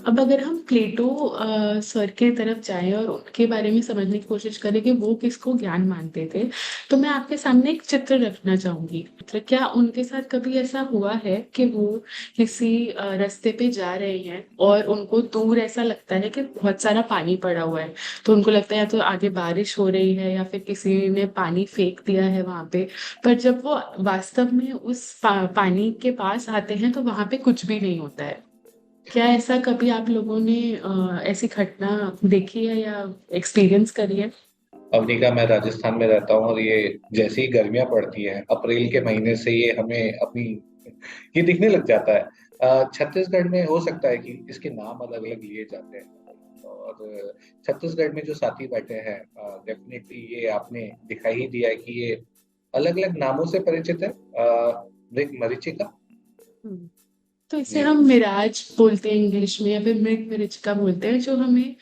अब अगर हम प्लेटो सर के तरफ जाएं और उनके बारे में समझने की कोशिश करें कि वो किसको ज्ञान मानते थे, तो मैं आपके सामने एक चित्र रखना चाहूंगी। तो क्या उनके साथ कभी ऐसा हुआ है कि वो किसी रास्ते पे जा रहे हैं और उनको दूर ऐसा लगता है कि बहुत सारा पानी पड़ा हुआ है, तो उनको लगता है या तो आगे बारिश हो रही है या फिर किसी ने पानी फेंक दिया है वहां पे। पर जब वो वास्तव में उस पानी के पास आते हैं तो वहां पे कुछ भी नहीं होता है। क्या ऐसा कभी आप लोगों ने ऐसी घटना देखी है या एक्सपीरियंस करी है? अवनिका, मैं राजस्थान में रहता हूँ और ये जैसे ही गर्मियां पड़ती हैं अप्रैल के महीने से ये हमें अपनी ये दिखने लग जाता है। छत्तीसगढ़ में हो सकता है कि इसके नाम अलग अलग लिए जाते हैं, और छत्तीसगढ़ में जो साथी बैठे हैं डेफिनेटली ये आपने दिखाई ही दिया है कि ये अलग अलग नामों से परिचित है। मृग मरीचिका। हम्म। तो इसे जी। हम मिराज बोलते हैं इंग्लिश में, या फिर मृग मरीचिका बोलते हैं, जो हमें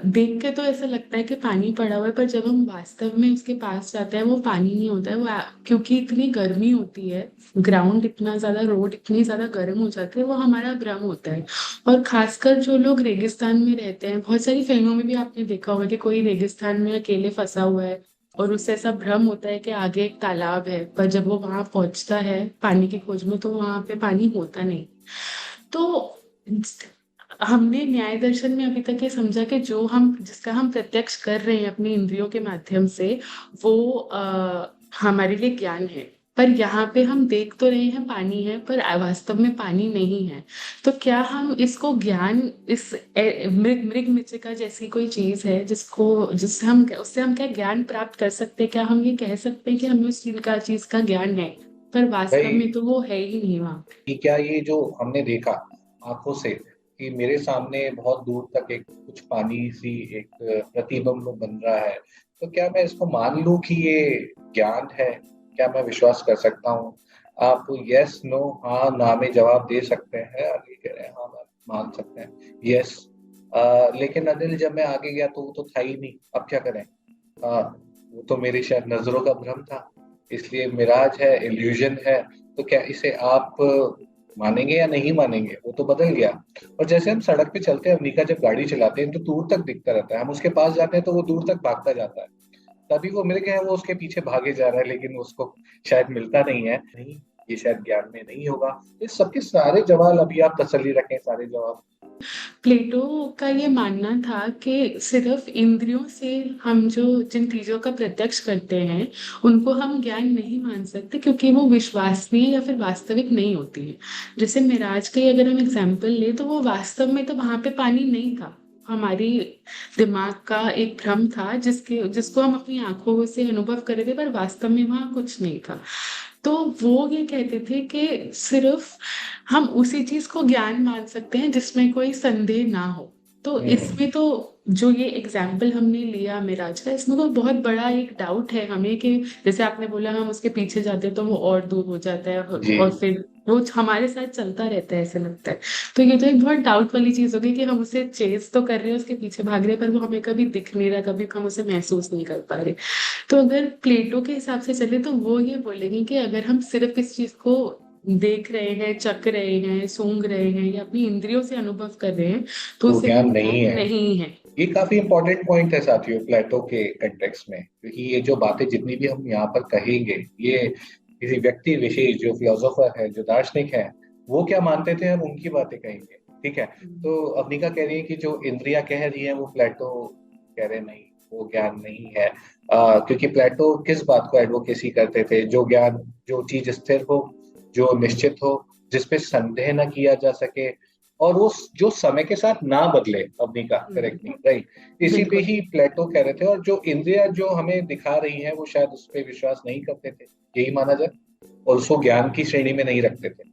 देख के तो ऐसा लगता है कि पानी पड़ा हुआ है, पर जब हम वास्तव में उसके पास जाते हैं वो पानी नहीं होता है। क्योंकि इतनी गर्मी होती है, ग्राउंड इतना ज्यादा, रोड इतनी ज्यादा गर्म हो जाती है, वो हमारा भ्रम होता है। और खासकर जो लोग रेगिस्तान में रहते हैं, बहुत सारी फिल्मों में भी आपने देखा होगा कि कोई रेगिस्तान में अकेले फंसा हुआ है और उससे ऐसा भ्रम होता है कि आगे एक तालाब है, पर जब वो वहां पहुंचता है पानी की खोज में तो वहां पे पानी होता नहीं। तो हमने न्याय दर्शन में अभी तक ये समझा कि जो हम जिसका हम प्रत्यक्ष कर रहे हैं अपनी इंद्रियों के माध्यम से, वो हमारे लिए ज्ञान है। पर यहाँ पे हम देख तो रहे हैं पानी है, पर वास्तव में पानी नहीं है। तो क्या हम इसको ज्ञान, इस मृग मृग मृचिका जैसी कोई चीज है जिसको जिससे हम उससे हम क्या ज्ञान प्राप्त कर सकते हैं? क्या हम ये कह सकते हैं कि हमें उस चीज का ज्ञान है, पर वास्तव भाई, में तो वो है ही नहीं वहां? कि क्या ये जो हमने देखा आंखों से कि मेरे सामने बहुत दूर तक एक कुछ पानी सी एक प्रतिबिंब बन रहा है, तो क्या मैं इसको मान लूं कि ये ज्ञान है? क्या मैं विश्वास कर सकता हूँ? आप यस नो हाँ ना में जवाब दे सकते हैं, और ये कह रहे हैं हाँ मान सकते हैं यस। लेकिन अनिल, जब मैं आगे गया तो वो तो था ही नहीं, अब क्या करें? हाँ, वो तो मेरी शायद नजरों का भ्रम था, इसलिए मिराज है, इल्यूजन है। तो क्या इसे आप मानेंगे या नहीं मानेंगे? वो तो बदल गया। और जैसे हम सड़क पे चलते हैं अमरीका, जब गाड़ी चलाते हैं तो दूर तक दिखता रहता है, हम उसके पास जाते हैं तो वो दूर तक भागता जाता है। तभी वो मिल गया है, वो उसके पीछे भागे जा रहा है, लेकिन उसको शायद मिलता नहीं है। नहीं, ये शायद ज्ञान में नहीं होगा। इस सबके सारे जवाब अभी आप तसल्ली रखें, सारे जवाब। प्लेटो का ये मानना था कि सिर्फ इंद्रियों से हम जो जिन चीजों का प्रत्यक्ष करते हैं उनको हम ज्ञान नहीं मान सकते, क्योंकि वो विश्वसनीय या फिर वास्तविक नहीं होती है। जैसे मिराज का ही अगर हम एग्जाम्पल ले, तो वो वास्तव में तो वहां पे पानी नहीं था। हमारी दिमाग का एक भ्रम था जिसको हम अपनी आंखों से अनुभव कर रहे थे, पर वास्तव में वहां कुछ नहीं था। तो वो ये कहते थे कि सिर्फ हम उसी चीज को ज्ञान मान सकते हैं जिसमें कोई संदेह ना हो। तो हम्म। इसमें तो जो ये एग्जाम्पल हमने लिया मिराज का, इसमें तो बहुत बड़ा एक डाउट है हमें कि जैसे आपने बोला हम उसके पीछे जाते हैं तो वो और दूर हो जाता है, जी। और फिर वो हमारे साथ चलता रहता है ऐसे लगता है। तो ये तो एक बहुत डाउट वाली चीज होगी कि हम उसे चेज तो कर रहे हैं, उसके पीछे भाग रहे हैं, पर वो हमें कभी दिख नहीं रहा, कभी हम उसे महसूस नहीं कर पा रहे। तो अगर प्लेटो के हिसाब से चले तो वो ये बोलेंगे कि अगर हम सिर्फ इस चीज को देख रहे हैं, चख रहे हैं, सूंघ रहे हैं या अपनी इंद्रियों से अनुभव कर रहे हैं, तो तो उसे ज्ञान हम नहीं ज्ञान है। नहीं है। ये काफी इंपॉर्टेंट पॉइंट है साथियों, प्लेटो के कंटेक्स्ट में, क्योंकि ये जो बातें जितनी भी हम यहाँ पर कहेंगे, ये किसी व्यक्ति विशेष जो फिलोसोफर है, जो दार्शनिक है, वो क्या मानते थे, हम उनकी बातें कहेंगे। ठीक है। तो अवनिका कह रही है कि जो इंद्रियां कह रही है वो प्लेटो कह रहे नहीं, वो ज्ञान नहीं है। क्योंकि प्लेटो किस बात को एडवोकेसी करते थे? जो ज्ञान, जो चीज स्थिर हो, जो निश्चित हो, जिसपे संदेह न किया जा सके, और वो जो समय के साथ ना बदले। अवनी का करेक्ट हम्म, नहीं, राइट, इसी पे बिल्कुल। ही प्लेटो कह रहे थे। और जो इंद्रिया जो हमें दिखा रही हैं वो शायद उस पे विश्वास नहीं करते थे, यही माना जाए, और उसको ज्ञान की श्रेणी में नहीं रखते थे।